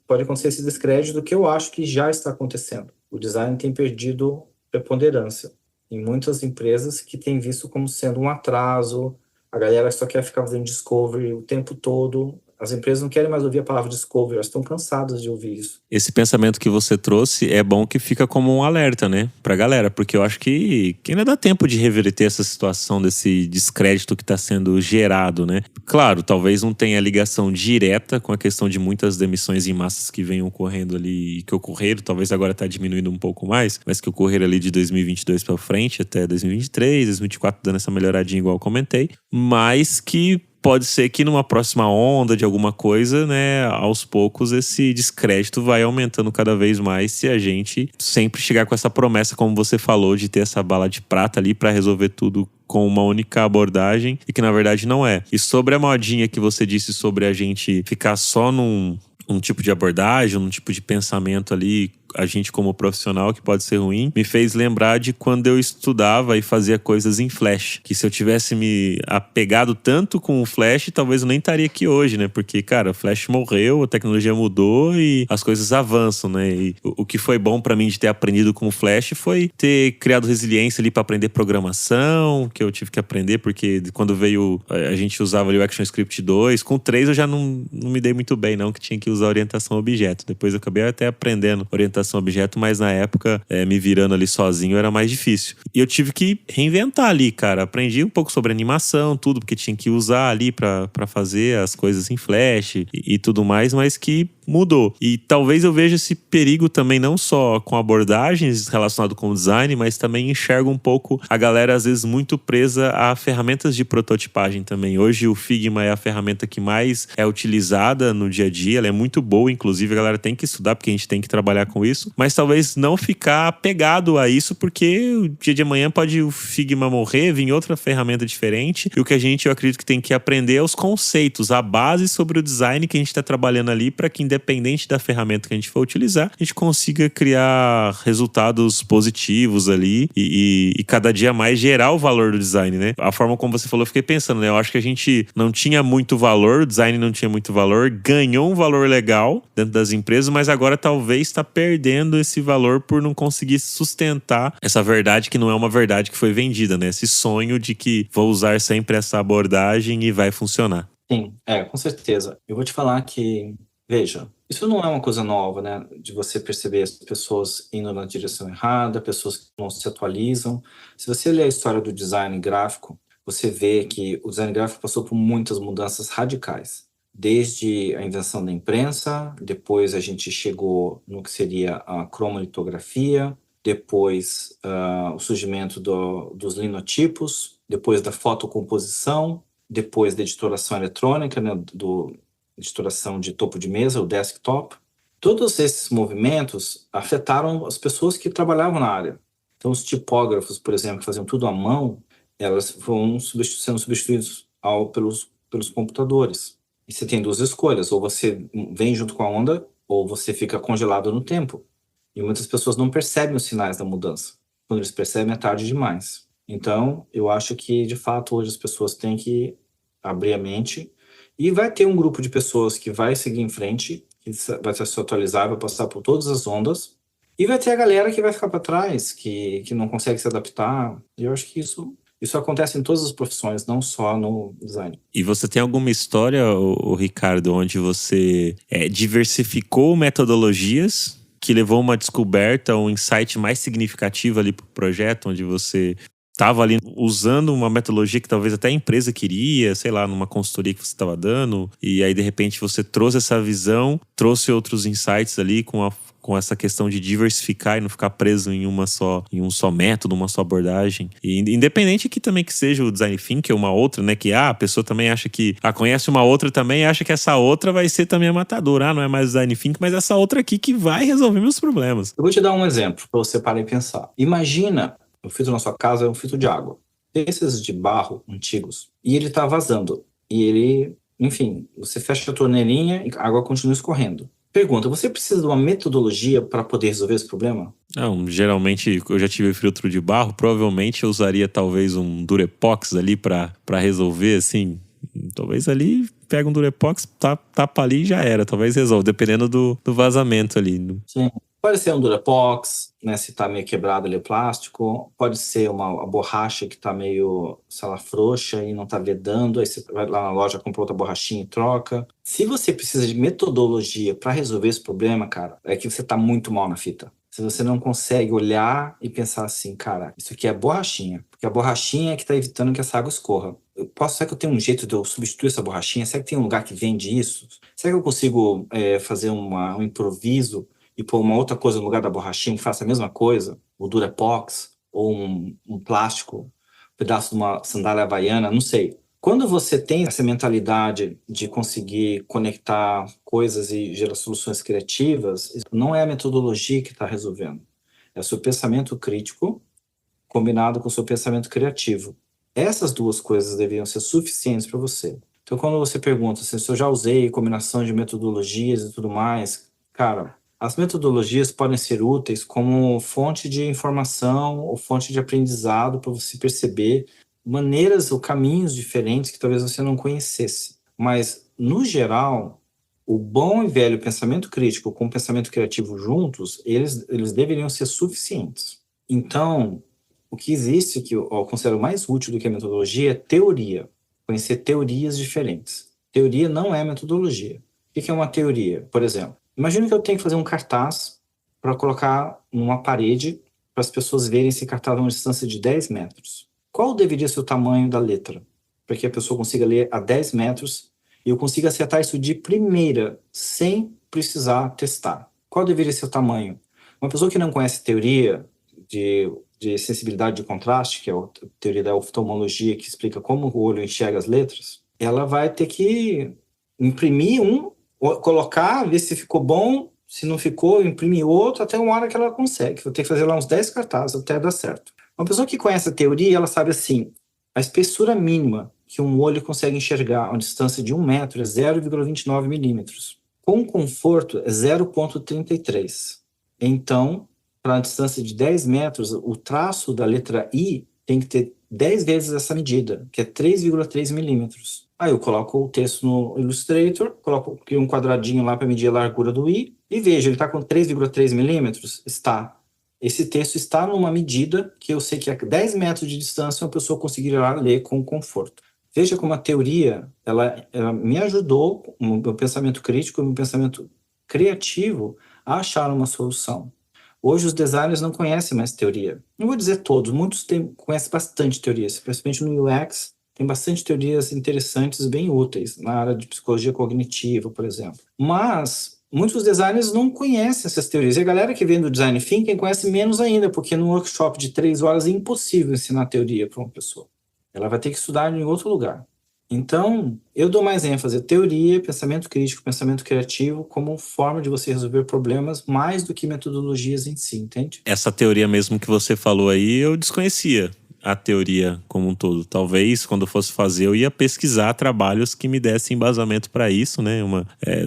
pode acontecer esse descrédito que eu acho que já está acontecendo. O design tem perdido preponderância em muitas empresas que têm visto como sendo um atraso, a galera só quer ficar fazendo discovery o tempo todo. As empresas não querem mais ouvir a palavra discovery, elas estão cansadas de ouvir isso. Esse pensamento que você trouxe é bom que fica como um alerta, né, pra galera, porque eu acho que ainda dá tempo de reverter essa situação desse descrédito que está sendo gerado, né? Claro, talvez não tenha ligação direta com a questão de muitas demissões em massas que venham ocorrendo ali, que ocorreram, talvez agora está diminuindo um pouco mais, mas que ocorreram ali de 2022 para frente até 2023, 2024 dando essa melhoradinha igual eu comentei, mas que pode ser que numa próxima onda de alguma coisa, né, aos poucos esse descrédito vai aumentando cada vez mais se a gente sempre chegar com essa promessa, como você falou, de ter essa bala de prata ali para resolver tudo com uma única abordagem e que na verdade não é. E sobre a modinha que você disse sobre a gente ficar só num tipo de abordagem, num tipo de pensamento ali, a gente como profissional, que pode ser ruim, me fez lembrar de quando eu estudava e fazia coisas em Flash. Que se eu tivesse me apegado tanto com o Flash, talvez eu nem estaria aqui hoje, né? Porque, cara, o Flash morreu, a tecnologia mudou e as coisas avançam, né? E o que foi bom pra mim de ter aprendido com o Flash foi ter criado resiliência ali pra aprender programação, que eu tive que aprender, porque quando veio, a gente usava ali o ActionScript 2. Com o 3 eu já não me dei muito bem, não, que tinha que usar orientação a objeto. Depois eu acabei até aprendendo orientação a objeto, mas na época, me virando ali sozinho, era mais difícil. E eu tive que reinventar ali, cara. Aprendi um pouco sobre animação, tudo, porque tinha que usar ali pra fazer as coisas em Flash e tudo mais, mas que mudou. E talvez eu veja esse perigo também, não só com abordagens relacionadas com o design, mas também enxergo um pouco a galera, às vezes, muito presa a ferramentas de prototipagem também. Hoje o Figma é a ferramenta que mais é utilizada no dia a dia, ela é muito boa, inclusive a galera tem que estudar, porque a gente tem que trabalhar com isso, mas talvez não ficar apegado a isso, porque o dia de amanhã pode o Figma morrer, vir outra ferramenta diferente, e o que eu acredito que tem que aprender é os conceitos, a base sobre o design que a gente está trabalhando ali, para que independente independente da ferramenta que a gente for utilizar, a gente consiga criar resultados positivos ali e cada dia mais gerar o valor do design, né? A forma como você falou, eu fiquei pensando, né? Eu acho que a gente não tinha muito valor, o design não tinha muito valor, ganhou um valor legal dentro das empresas, mas agora talvez está perdendo esse valor por não conseguir sustentar essa verdade que não é uma verdade que foi vendida, né? Esse sonho de que vou usar sempre essa abordagem e vai funcionar. Sim, com certeza. Eu vou te falar que, veja, isso não é uma coisa nova, né? De você perceber as pessoas indo na direção errada, pessoas que não se atualizam. Se você ler a história do design gráfico, você vê que o design gráfico passou por muitas mudanças radicais. Desde a invenção da imprensa, depois a gente chegou no que seria a cromolitografia, depois o surgimento dos linotipos, depois da fotocomposição, depois da editoração eletrônica, né, editoração de topo de mesa, o desktop. Todos esses movimentos afetaram as pessoas que trabalhavam na área. Então, os tipógrafos, por exemplo, que faziam tudo à mão, elas vão sendo substituídos pelos computadores. E você tem duas escolhas: ou você vem junto com a onda, ou você fica congelado no tempo. E muitas pessoas não percebem os sinais da mudança. Quando eles percebem, é tarde demais. Então, eu acho que, de fato, hoje as pessoas têm que abrir a mente, e vai ter um grupo de pessoas que vai seguir em frente, que vai se atualizar, vai passar por todas as ondas, e vai ter a galera que vai ficar para trás, que não consegue se adaptar. E eu acho que isso acontece em todas as profissões, não só no design. E você tem alguma história, Ricardo, onde você diversificou metodologias que levou uma descoberta, um insight mais significativo ali para o projeto, onde você estava ali usando uma metodologia que talvez até a empresa queria, sei lá, numa consultoria que você estava dando, e aí de repente você trouxe essa visão, trouxe outros insights ali com essa questão de diversificar e não ficar preso em um só método, uma só abordagem. E independente que também que seja o design thinking, uma outra, né, que a pessoa também acha que conhece uma outra também e acha que essa outra vai ser também a matadora. Não é mais design thinking, mas essa outra aqui que vai resolver meus problemas. Eu vou te dar um exemplo para você parar e pensar. Imagina, o filtro na sua casa é um filtro de água. Esses de barro antigos. E ele está vazando. E ele, enfim, você fecha a torneirinha e a água continua escorrendo. Pergunta: você precisa de uma metodologia para poder resolver esse problema? Não, geralmente eu já tive filtro de barro, provavelmente eu usaria talvez um Durepox ali para resolver, assim. Talvez ali pega um Durepox, tapa ali e já era. Talvez resolva, dependendo do vazamento ali. Sim. Pode ser um Durepox, né, se tá meio quebrado ali o plástico. Pode ser uma borracha que tá meio, sei lá, frouxa e não tá vedando. Aí você vai lá na loja, compra outra borrachinha e troca. Se você precisa de metodologia para resolver esse problema, cara, é que você tá muito mal na fita. Se você não consegue olhar e pensar assim, cara, isso aqui é borrachinha, porque a borrachinha é que tá evitando que essa água escorra. Será que eu tenho um jeito de eu substituir essa borrachinha? Será que tem um lugar que vende isso? Será que eu consigo fazer um improviso e pôr uma outra coisa no lugar da borrachinha que faça a mesma coisa? O Durepox, ou um plástico, um pedaço de uma sandália havaiana, não sei. Quando você tem essa mentalidade de conseguir conectar coisas e gerar soluções criativas, não é a metodologia que está resolvendo. É o seu pensamento crítico combinado com o seu pensamento criativo. Essas duas coisas deveriam ser suficientes para você. Então, quando você pergunta se eu já usei combinação de metodologias e tudo mais, cara, as metodologias podem ser úteis como fonte de informação ou fonte de aprendizado para você perceber maneiras ou caminhos diferentes que talvez você não conhecesse. Mas, no geral, o bom e velho pensamento crítico com o pensamento criativo juntos, eles deveriam ser suficientes. Então, o que existe, que eu considero mais útil do que a metodologia, é teoria. Conhecer teorias diferentes. Teoria não é metodologia. O que é uma teoria? Por exemplo, imagina que eu tenho que fazer um cartaz para colocar numa parede para as pessoas verem esse cartaz a uma distância de 10 metros. Qual deveria ser o tamanho da letra? Para que a pessoa consiga ler a 10 metros e eu consiga acertar isso de primeira, sem precisar testar. Qual deveria ser o tamanho? Uma pessoa que não conhece teoria de sensibilidade de contraste, que é a teoria da oftalmologia, que explica como o olho enxerga as letras, ela vai ter que imprimir colocar, ver se ficou bom, se não ficou, imprimir outro, até uma hora que ela consegue. Vou ter que fazer lá uns 10 cartazes até dar certo. Uma pessoa que conhece a teoria, ela sabe assim, a espessura mínima que um olho consegue enxergar a uma distância de 1 metro é 0,29 milímetros. Com conforto é 0,33. Então, para a distância de 10 metros, o traço da letra I tem que ter 10 vezes essa medida, que é 3,3 milímetros. Aí eu coloco o texto no Illustrator, coloco um quadradinho lá para medir a largura do I, e vejo, ele está com 3,3 milímetros? Está. Esse texto está numa medida que eu sei que a 10 metros de distância uma pessoa conseguirá ler com conforto. Veja como a teoria, ela me ajudou, o meu pensamento crítico, o meu pensamento criativo, a achar uma solução. Hoje os designers não conhecem mais teoria. Não vou dizer todos, muitos conhecem bastante teorias, principalmente no UX, tem bastante teorias interessantes, bem úteis, na área de psicologia cognitiva, por exemplo. Mas muitos designers não conhecem essas teorias. E a galera que vem do design thinking conhece menos ainda, porque num workshop de 3 horas é impossível ensinar teoria para uma pessoa. Ela vai ter que estudar em outro lugar. Então, eu dou mais ênfase à teoria, pensamento crítico, pensamento criativo, como forma de você resolver problemas mais do que metodologias em si, entende? Essa teoria mesmo que você falou aí, eu desconhecia a teoria como um todo. Talvez, quando eu fosse fazer, eu ia pesquisar trabalhos que me dessem embasamento para isso, né?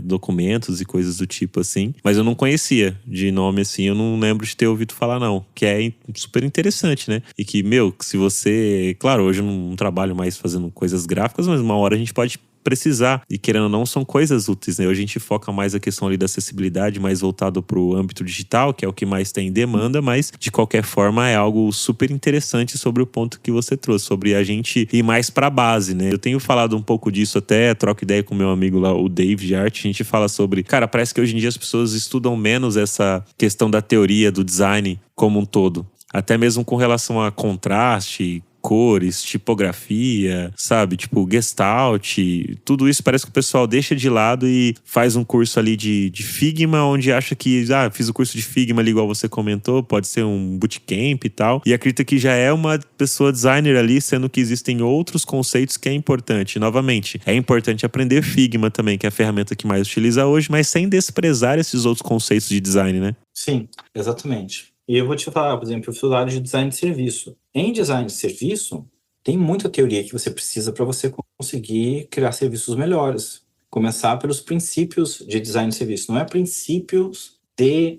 Documentos e coisas do tipo assim. Mas eu não conhecia de nome assim, eu não lembro de ter ouvido falar, não. Que é super interessante, né? E que, se você... Claro, hoje eu não trabalho mais fazendo coisas gráficas, mas uma hora a gente pode precisar. E querendo ou não, são coisas úteis, né? Hoje a gente foca mais a questão ali da acessibilidade, mais voltado para o âmbito digital, que é o que mais tem demanda, mas de qualquer forma é algo super interessante sobre o ponto que você trouxe, sobre a gente ir mais para a base, né? Eu tenho falado um pouco disso até, troco ideia com meu amigo lá, o Dave Art, a gente fala sobre, cara, parece que hoje em dia as pessoas estudam menos essa questão da teoria, do design como um todo. Até mesmo com relação a contraste, cores, tipografia, sabe? Tipo, Gestalt, tudo isso parece que o pessoal deixa de lado e faz um curso ali de Figma, onde acha que, fiz o curso de Figma ali, igual você comentou, pode ser um bootcamp e tal, e acredita que já é uma pessoa designer ali, sendo que existem outros conceitos que é importante. Novamente, é importante aprender Figma também, que é a ferramenta que mais utiliza hoje, mas sem desprezar esses outros conceitos de design, né? Sim, exatamente. E eu vou te falar, por exemplo, eu fiz área de design de serviço. Em design de serviço, tem muita teoria que você precisa para você conseguir criar serviços melhores. Começar pelos princípios de design de serviço. Não é princípios de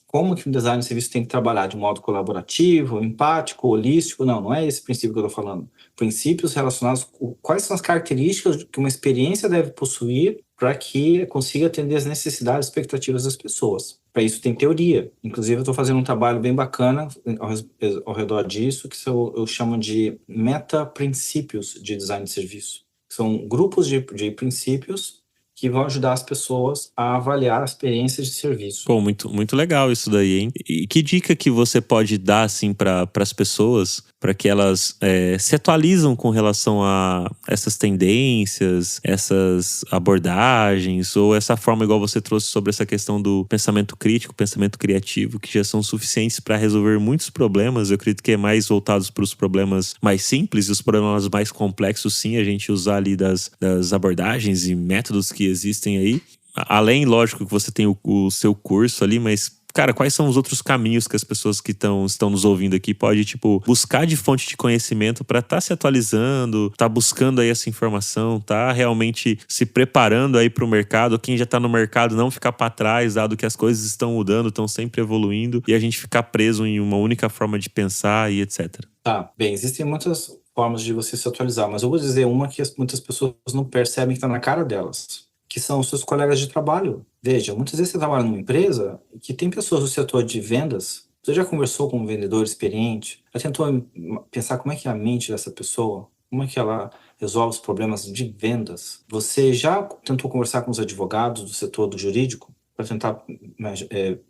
como que o design de serviço tem que trabalhar de modo colaborativo, empático, holístico. Não é esse princípio que eu estou falando. Princípios relacionados com quais são as características que uma experiência deve possuir para que consiga atender as necessidades e expectativas das pessoas. Para isso tem teoria. Inclusive, eu estou fazendo um trabalho bem bacana ao redor disso, que eu chamo de meta-princípios de design de serviço. São grupos de princípios que vão ajudar as pessoas a avaliar as experiências de serviço. Pô, muito, muito legal isso daí, hein? E que dica que você pode dar, assim, para as pessoas, para que elas se atualizam com relação a essas tendências, essas abordagens, ou essa forma igual você trouxe sobre essa questão do pensamento crítico, pensamento criativo, que já são suficientes para resolver muitos problemas. Eu acredito que é mais voltados para os problemas mais simples e os problemas mais complexos, sim, a gente usar ali das abordagens e métodos que existem aí. Além, lógico, que você tem o seu curso ali, mas, cara, quais são os outros caminhos que as pessoas que estão nos ouvindo aqui podem, buscar de fonte de conhecimento para estar se atualizando, estar buscando aí essa informação, tá realmente se preparando aí para o mercado, quem já está no mercado não ficar para trás, dado que as coisas estão mudando, estão sempre evoluindo, e a gente ficar preso em uma única forma de pensar e etc. Tá, bem, existem muitas formas de você se atualizar, mas eu vou dizer uma que muitas pessoas não percebem que está na cara delas, que são os seus colegas de trabalho. Veja, muitas vezes você trabalha numa empresa que tem pessoas do setor de vendas. Você já conversou com um vendedor experiente? Já tentou pensar como é que é a mente dessa pessoa? Como é que ela resolve os problemas de vendas? Você já tentou conversar com os advogados do setor do jurídico para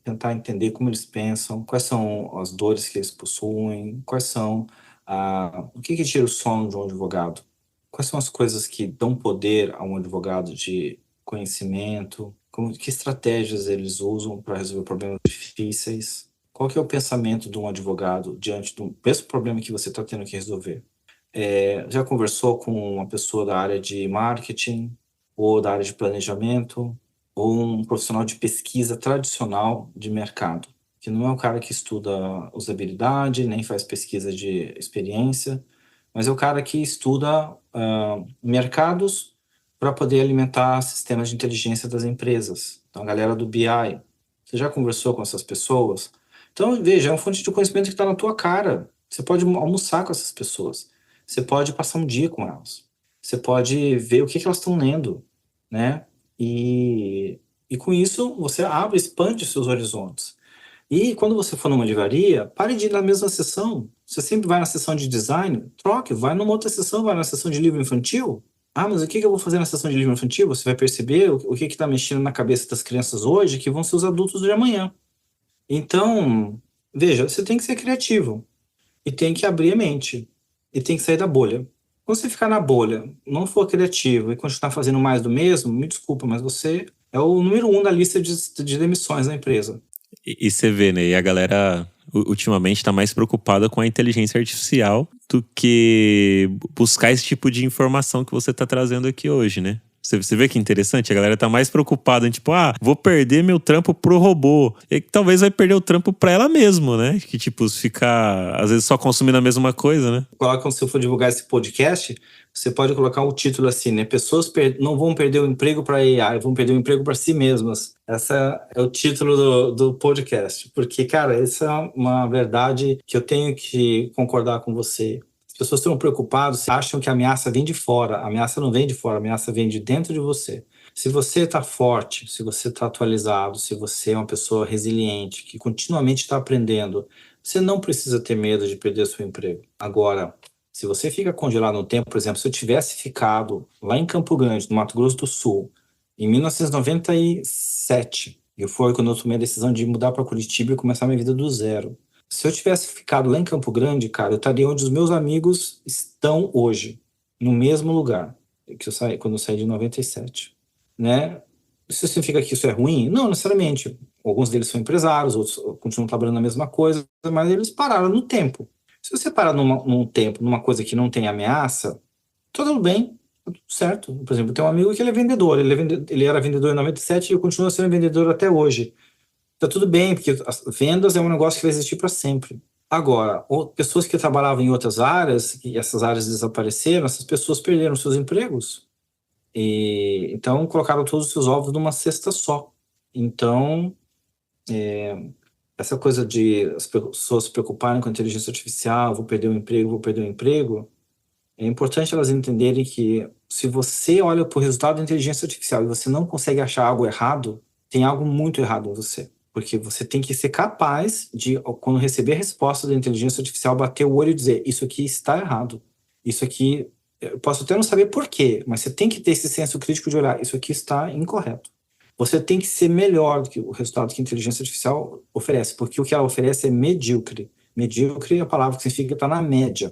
tentar entender como eles pensam, quais são as dores que eles possuem, quais são o que tira o sono de um advogado? Quais são as coisas que dão poder a um advogado de conhecimento? Que estratégias eles usam para resolver problemas difíceis? Qual que é o pensamento de um advogado diante do mesmo problema que você está tendo que resolver? Já conversou com uma pessoa da área de marketing ou da área de planejamento ou um profissional de pesquisa tradicional de mercado, que não é o cara que estuda usabilidade, nem faz pesquisa de experiência, mas é o cara que estuda mercados para poder alimentar sistemas de inteligência das empresas. Então, a galera do BI, você já conversou com essas pessoas? Então, veja, é uma fonte de conhecimento que está na tua cara. Você pode almoçar com essas pessoas. Você pode passar um dia com elas. Você pode ver o que elas estão lendo, né? E com isso, você abre, expande os seus horizontes. E quando você for numa livraria, pare de ir na mesma sessão. Você sempre vai na sessão de design, troque, vai numa outra sessão, vai na sessão de livro infantil. Ah, mas o que eu vou fazer na sessão de livro infantil? Você vai perceber o que está mexendo na cabeça das crianças hoje, que vão ser os adultos de amanhã. Então, veja, você tem que ser criativo e tem que abrir a mente e tem que sair da bolha. Quando você ficar na bolha, não for criativo e continuar fazendo mais do mesmo, me desculpa, mas você é o número 1 da lista de demissões da empresa. E você vê, né? E a galera ultimamente tá mais preocupada com a inteligência artificial do que buscar esse tipo de informação que você tá trazendo aqui hoje, né? Você vê que interessante? A galera tá mais preocupada em tipo, vou perder meu trampo pro robô. E talvez vai perder o trampo pra ela mesmo, né? Que tipo, ficar às vezes só consumindo a mesma coisa, né? Quando você for divulgar esse podcast, você pode colocar um título assim, né? Pessoas não vão perder o emprego para AI, vão perder o emprego para si mesmas. Esse é o título do podcast. Porque, cara, essa é uma verdade que eu tenho que concordar com você. As pessoas estão preocupadas, acham que a ameaça vem de fora. A ameaça não vem de fora, a ameaça vem de dentro de você. Se você está forte, se você está atualizado, se você é uma pessoa resiliente, que continuamente está aprendendo, você não precisa ter medo de perder seu emprego. Agora, se você fica congelado no tempo, por exemplo, se eu tivesse ficado lá em Campo Grande, no Mato Grosso do Sul, em 1997, foi quando eu tomei a decisão de mudar para Curitiba e começar minha vida do zero. Se eu tivesse ficado lá em Campo Grande, cara, eu estaria onde os meus amigos estão hoje, no mesmo lugar que quando eu saí de 97, né? Isso significa que isso é ruim? Não, necessariamente. Alguns deles são empresários, outros continuam trabalhando na mesma coisa, mas eles pararam no tempo. Se você parar num tempo, numa coisa que não tem ameaça, tudo bem, tudo certo. Por exemplo, eu tenho um amigo que ele é vendedor, ele era vendedor em 97 e continua sendo vendedor até hoje. Tá tudo bem, porque as vendas é um negócio que vai existir para sempre. Agora, pessoas que trabalhavam em outras áreas, e essas áreas desapareceram, essas pessoas perderam seus empregos. E então colocaram todos os seus ovos numa cesta só. Então, essa coisa de as pessoas se preocuparem com a inteligência artificial, vou perder o emprego, é importante elas entenderem que se você olha para o resultado da inteligência artificial e você não consegue achar algo errado, tem algo muito errado em você. Porque você tem que ser capaz de, quando receber a resposta da inteligência artificial, bater o olho e dizer, isso aqui está errado. Isso aqui, eu posso até não saber por quê, mas você tem que ter esse senso crítico de olhar, isso aqui está incorreto. Você tem que ser melhor do que o resultado que a inteligência artificial oferece, porque o que ela oferece é medíocre. Medíocre é a palavra que significa estar na média.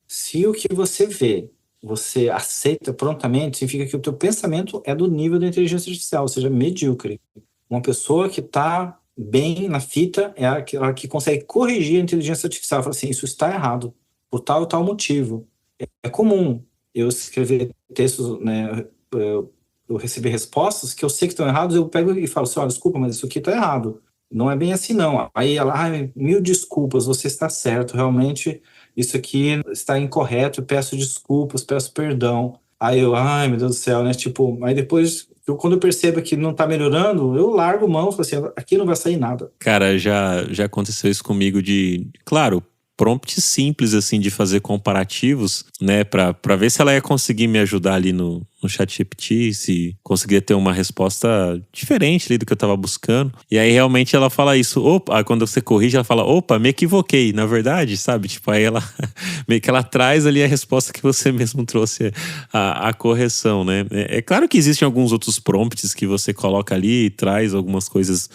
Se o que você vê, você aceita prontamente, significa que o teu pensamento é do nível da inteligência artificial, ou seja, medíocre. Uma pessoa que está bem na fita é aquela que consegue corrigir a inteligência artificial. Fala assim, isso está errado, por tal e tal motivo. É comum eu escrever textos, né, eu receber respostas que eu sei que estão errados, eu pego e falo assim, olha, desculpa, mas isso aqui está errado. Não é bem assim, não. Aí ela, mil desculpas, você está certo, realmente isso aqui está incorreto, peço desculpas, peço perdão. Aí eu, meu Deus do céu, né? Tipo, aí depois, quando eu percebo que não tá melhorando, eu largo mão e falo assim, aqui não vai sair nada. Cara, já aconteceu isso comigo claro, prompt simples, assim, de fazer comparativos, né? Pra ver se ela ia conseguir me ajudar ali no ChatGPT, se conseguia ter uma resposta diferente ali do que eu tava buscando. E aí, realmente, ela fala isso. Opa, quando você corrige, ela fala, opa, me equivoquei. Na verdade, sabe? Tipo, aí ela meio que ela traz ali a resposta que você mesmo trouxe, a correção, né? É claro que existem alguns outros prompts que você coloca ali e traz algumas coisas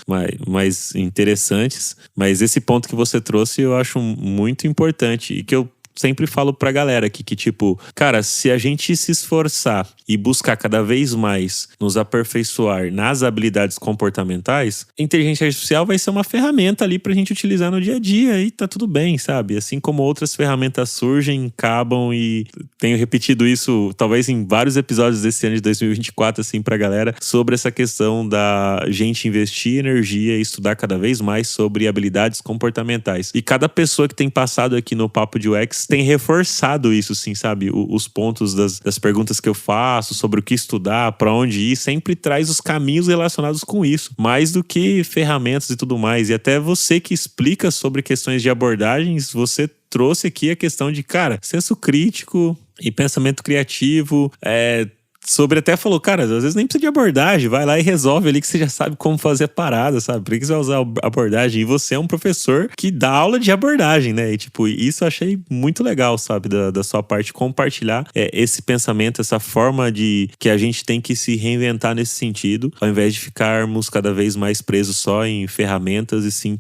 mais interessantes, mas esse ponto que você trouxe eu acho muito importante e que eu sempre falo pra galera aqui que, tipo, cara, se a gente se esforçar e buscar cada vez mais nos aperfeiçoar nas habilidades comportamentais, a inteligência artificial vai ser uma ferramenta ali pra gente utilizar no dia a dia e tá tudo bem, sabe? Assim como outras ferramentas surgem, acabam e tenho repetido isso talvez em vários episódios desse ano de 2024, assim, pra galera, sobre essa questão da gente investir energia e estudar cada vez mais sobre habilidades comportamentais. E cada pessoa que tem passado aqui no Papo de UX mas tem reforçado isso, sim, sabe? Os pontos das perguntas que eu faço sobre o que estudar, pra onde ir, sempre traz os caminhos relacionados com isso, mais do que ferramentas e tudo mais. E até você que explica sobre questões de abordagens, você trouxe aqui a questão de, cara, senso crítico e pensamento criativo, sobre até falou, cara, às vezes nem precisa de abordagem, vai lá e resolve ali que você já sabe como fazer a parada, sabe? Por que você vai usar abordagem? E você é um professor que dá aula de abordagem, né? E tipo, isso eu achei muito legal, sabe? Da sua parte, compartilhar esse pensamento, essa forma de que a gente tem que se reinventar nesse sentido, ao invés de ficarmos cada vez mais presos só em ferramentas e sim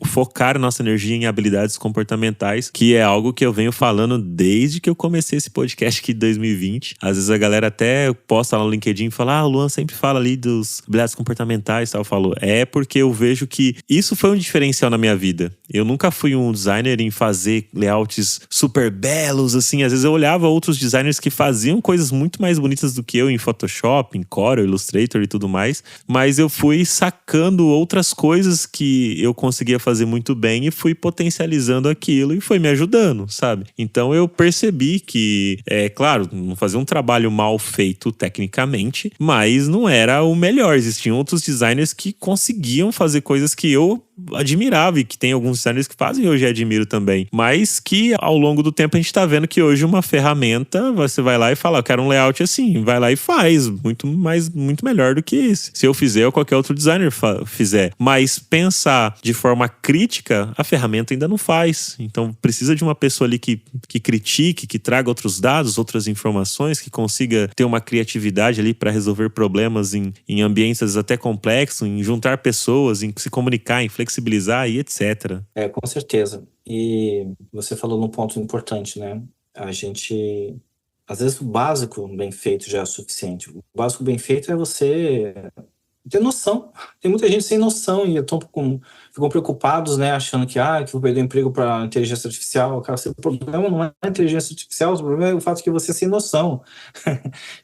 focar nossa energia em habilidades comportamentais, que é algo que eu venho falando desde que eu comecei esse podcast aqui de 2020. Às vezes a galera até posta lá no LinkedIn e fala, o Luan sempre fala ali dos habilidades comportamentais, tal. Eu falo, porque eu vejo que isso foi um diferencial na minha vida. Eu nunca fui um designer em fazer layouts super belos, assim. Às vezes eu olhava outros designers que faziam coisas muito mais bonitas do que eu em Photoshop, em Corel, Illustrator e tudo mais, mas eu fui sacando outras coisas que eu conseguia fazer muito bem e fui potencializando aquilo e foi me ajudando, sabe? Então eu percebi que, claro, não fazia um trabalho mal feito tecnicamente, mas não era o melhor. Existiam outros designers que conseguiam fazer coisas que eu admirava e que tem alguns designers que fazem e hoje admiro também, mas que ao longo do tempo a gente tá vendo que hoje uma ferramenta, você vai lá e fala, eu quero um layout assim, vai lá e faz, muito melhor do que isso. Se eu fizer ou qualquer outro designer fizer, mas pensar de forma crítica, a ferramenta ainda não faz. Então precisa de uma pessoa ali que critique, que traga outros dados, outras informações, que consiga ter uma criatividade ali para resolver problemas em ambientes até complexos, em juntar pessoas, em se comunicar, em flexibilizar e etc. Com certeza. E você falou num ponto importante, né? A gente, às vezes, o básico bem feito já é o suficiente. O básico bem feito é você ter noção. Tem muita gente sem noção e ficam preocupados, né? Achando que vou perder o emprego para inteligência artificial. Cara, o problema não é a inteligência artificial, o problema é o fato de que você é sem noção.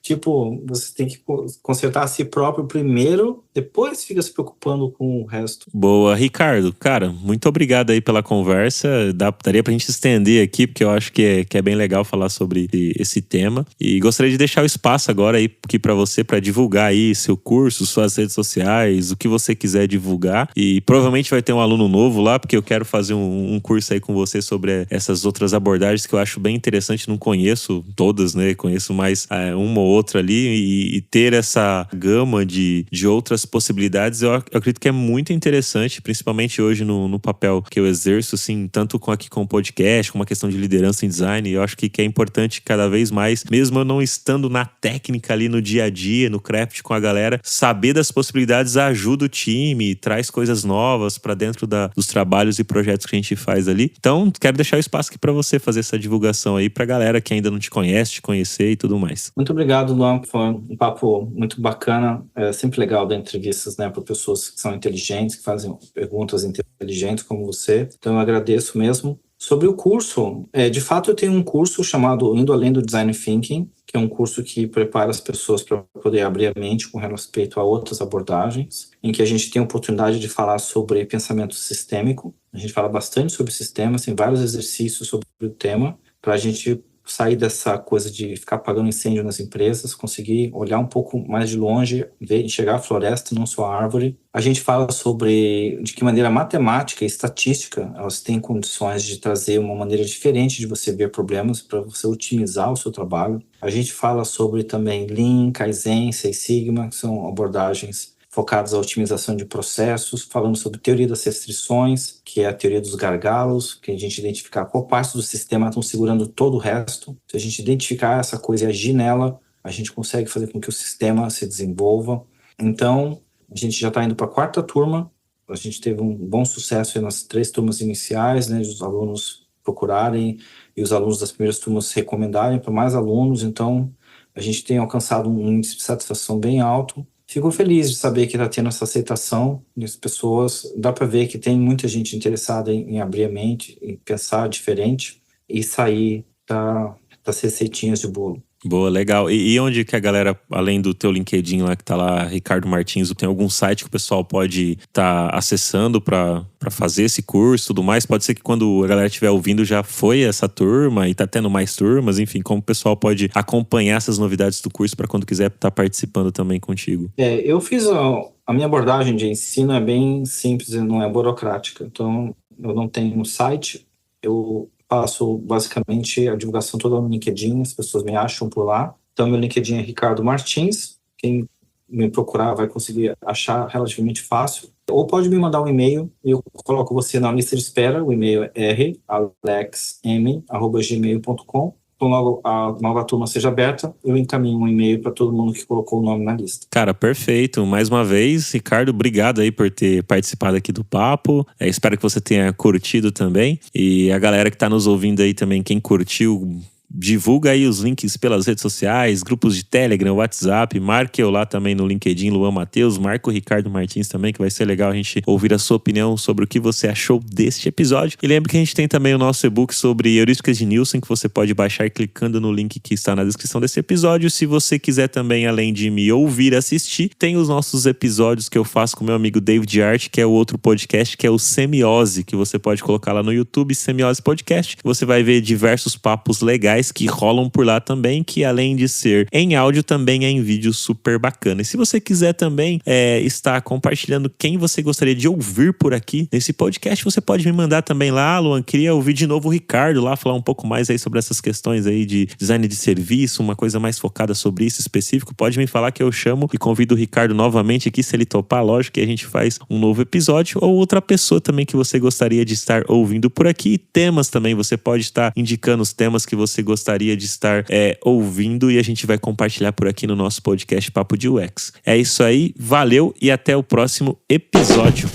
Tipo, você tem que consertar a si próprio primeiro, depois fica se preocupando com o resto. Boa, Ricardo. Cara, muito obrigado aí pela conversa. Daria pra gente estender aqui, porque eu acho que é bem legal falar sobre esse tema. E gostaria de deixar o espaço agora aí aqui pra você, pra divulgar aí seu curso, suas redes sociais, o que você quiser divulgar. E provavelmente vai ter um aluno novo lá, porque eu quero fazer um curso aí com você sobre essas outras abordagens que eu acho bem interessante. Não conheço todas, né? Conheço mais uma ou outra ali. E ter essa gama de outras possibilidades, eu acredito que é muito interessante, principalmente hoje no papel que eu exerço, assim, tanto aqui com o podcast, com uma questão de liderança em design. Eu acho que é importante cada vez mais, mesmo eu não estando na técnica ali no dia a dia, no craft com a galera, saber das possibilidades ajuda o time, traz coisas novas para dentro dos trabalhos e projetos que a gente faz ali. Então, quero deixar o espaço aqui para você fazer essa divulgação aí pra galera que ainda não te conhece, te conhecer e tudo mais. Muito obrigado, Luan. Foi um papo muito bacana. É sempre legal dar entrevistas, né, para pessoas que são inteligentes, que fazem perguntas inteligentes como você. Então, eu agradeço mesmo. Sobre o curso, de fato eu tenho um curso chamado Indo Além do Design Thinking, que é um curso que prepara as pessoas para poder abrir a mente com respeito a outras abordagens, em que a gente tem a oportunidade de falar sobre pensamento sistêmico. A gente fala bastante sobre sistemas, tem vários exercícios sobre o tema, para a gente sair dessa coisa de ficar apagando incêndio nas empresas, conseguir olhar um pouco mais de longe, enxergar a floresta, não só a árvore. A gente fala sobre de que maneira matemática e estatística elas têm condições de trazer uma maneira diferente de você ver problemas para você otimizar o seu trabalho. A gente fala sobre também Lean, Kaizen, Six Sigma, que são abordagens focados à otimização de processos, falando sobre teoria das restrições, que é a teoria dos gargalos, que a gente identificar qual parte do sistema estão segurando todo o resto. Se a gente identificar essa coisa e agir nela, a gente consegue fazer com que o sistema se desenvolva. Então, a gente já está indo para a 4ª turma, a gente teve um bom sucesso nas 3 turmas iniciais, né, os alunos procurarem e os alunos das primeiras turmas recomendarem para mais alunos, então a gente tem alcançado um índice de satisfação bem alto. Fico feliz de saber que está tendo essa aceitação das pessoas. Dá para ver que tem muita gente interessada em abrir a mente, em pensar diferente e sair das receitinhas de bolo. Boa, legal. E onde que a galera, além do teu LinkedIn lá, que tá lá, Ricardo Martins, tem algum site que o pessoal pode estar acessando para fazer esse curso e tudo mais? Pode ser que quando a galera estiver ouvindo já foi essa turma e tá tendo mais turmas, enfim, como o pessoal pode acompanhar essas novidades do curso para quando quiser estar participando também contigo? Eu fiz a minha abordagem de ensino é bem simples e não é burocrática. Então, eu não tenho um site, eu faço basicamente a divulgação toda no LinkedIn, as pessoas me acham por lá. Então, meu LinkedIn é Ricardo Martins, quem me procurar vai conseguir achar relativamente fácil. Ou pode me mandar um e-mail e eu coloco você na lista de espera. O e-mail é ralexm@gmail.com. Quando logo a nova turma seja aberta, eu encaminho um e-mail para todo mundo que colocou o nome na lista. Cara, perfeito. Mais uma vez, Ricardo, obrigado aí por ter participado aqui do papo. Espero que você tenha curtido também. E a galera que tá nos ouvindo aí também, quem curtiu, divulga aí os links pelas redes sociais, grupos de Telegram, WhatsApp, marque eu lá também no LinkedIn, Luan Matheus, marca o Ricardo Martins também, que vai ser legal a gente ouvir a sua opinião sobre o que você achou deste episódio. E lembre que a gente tem também o nosso e-book sobre heurísticas de Nielsen, que você pode baixar clicando no link que está na descrição desse episódio. Se você quiser também, além de me ouvir, assistir, tem os nossos episódios que eu faço com meu amigo David Art, que é o outro podcast, que é o Semiose, que você pode colocar lá no YouTube, Semiose Podcast. Você vai ver diversos papos legais que rolam por lá também, que além de ser em áudio, também é em vídeo super bacana. E se você quiser também estar compartilhando quem você gostaria de ouvir por aqui nesse podcast, você pode me mandar também lá, Luan, queria ouvir de novo o Ricardo lá, falar um pouco mais aí sobre essas questões aí de design de serviço, uma coisa mais focada sobre isso específico, pode me falar que eu chamo e convido o Ricardo novamente aqui, se ele topar, lógico que a gente faz um novo episódio, ou outra pessoa também que você gostaria de estar ouvindo por aqui. Temas também, você pode estar indicando os temas que você gostaria de estar ouvindo e a gente vai compartilhar por aqui no nosso podcast Papo de UX. É isso aí, valeu e até o próximo episódio.